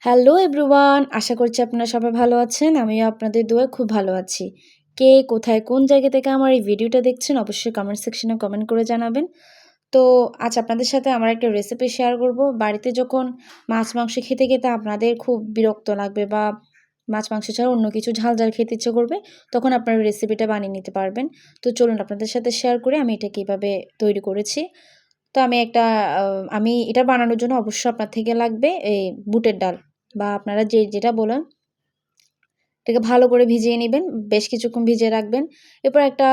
Hello everyone, আশা করছি আপনারা সবাই ভালো আছেন। আমিও আপনাদের দোয়ায় খুব ভালো আছি। কে কোথায় কোন জায়গা থেকে আমার এই ভিডিওটা দেখছেন অবশ্যই কমেন্ট সেকশনে কমেন্ট করে জানাবেন। তো আজ আপনাদের সাথে আমার একটা রেসিপি শেয়ার করব। বাড়িতে যখন মাছ মাংস খেতে খেতে আপনাদের খুব বিরক্ত লাগবে বা মাছ মাংস ছাড়া অন্য কিছু ঝাল ঝাল খেতে ইচ্ছে করবে, তখন আপনারা রেসিপিটা বানিয়ে নিতে পারবেন। তো চলুন আপনাদের সাথে শেয়ার করে আমি এটা কীভাবে তৈরি করেছি। তো আমি একটা আ আমি এটা বানানোর জন্য অবশ্যই আপনার থেকে লাগবে এই বুটের ডাল বা আপনারা যেটা বলেন, এটাকে ভালো করে ভিজিয়ে নিবেন। বেশ কিছুক্ষণ ভিজিয়ে রাখবেন। এরপর একটা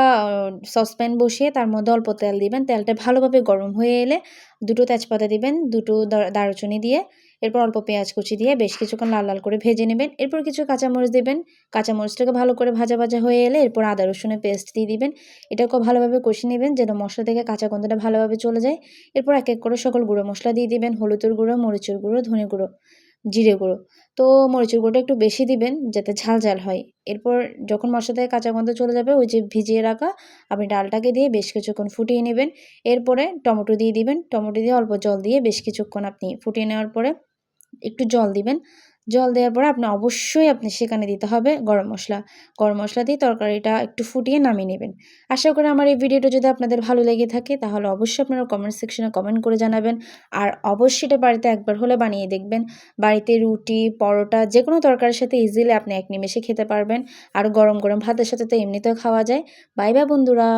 সসপ্যান বসিয়ে তার মধ্যে অল্প তেল দিবেন। তেলটা ভালোভাবে গরম হয়ে এলে ২ টো তেজপাতা দিবেন, ২ টো দারুচিনি দিয়ে, এরপর অল্প পেঁয়াজ কুচি দিয়ে বেশ কিছুক্ষণ লাল, লাল করে ভেজে নেবেন। এরপর কিছু কাঁচামরিচ দিবেন। কাঁচামরিচটাকে ভালো করে ভাজা, ভাজা হয়ে এলে এরপর আদা রসুনের পেস্ট দিয়ে দিবেন। এটাকেও ভালোভাবে কষিয়ে নিবেন যেন মসলা থেকে কাঁচা গন্ধটা ভালোভাবে চলে যায়। এরপর এক, এক করে সকল গুঁড়ো মসলা দিয়ে দিবেন। হলুদের গুঁড়ো, মরিচের গুঁড়ো, ধনে গুঁড়ো, জিরে গুঁড়ো। তো মরিচের গুঁড়োটা একটু বেশি দিবেন যাতে ঝাল ঝাল হয়। এরপর যখন মসলা থেকে কাঁচা গন্ধ চলে যাবে ওই যে ভিজিয়ে রাখা আপনি ডালটাকে দিয়ে বেশ কিছুক্ষণ ফুটিয়ে নেবেন। এরপরে টমেটো দিয়ে দিবেন। টমেটো দিয়ে অল্প জল দিয়ে বেশ কিছুক্ষণ আপনি ফুটিয়ে নেওয়ার পরে একটু জল দিবেন। জল দেওয়ার পরে আপনি সেখানে দিতে হবে গরম মসলা। গরম মসলা দিয়ে তরকারিটা একটু ফুটিয়ে নামিয়ে নেবেন। আশা করি আমার এই ভিডিওটা যদি আপনাদের ভালো লেগে থাকে তাহলে অবশ্যই আপনারা কমেন্ট সেকশনে কমেন্ট করে জানাবেন। আর অবশ্যই এটা বাড়িতে একবার হলে বানিয়ে দেখবেন। বাড়িতে রুটি, পরোটা যেকোনো তরকারির সাথে ইজিলি আপনি এক নিমেষে খেতে পারবেন। আর গরম, গরম ভাতের সাথে তো এমনিতেও খাওয়া যায়। বাই, বাই বন্ধুরা।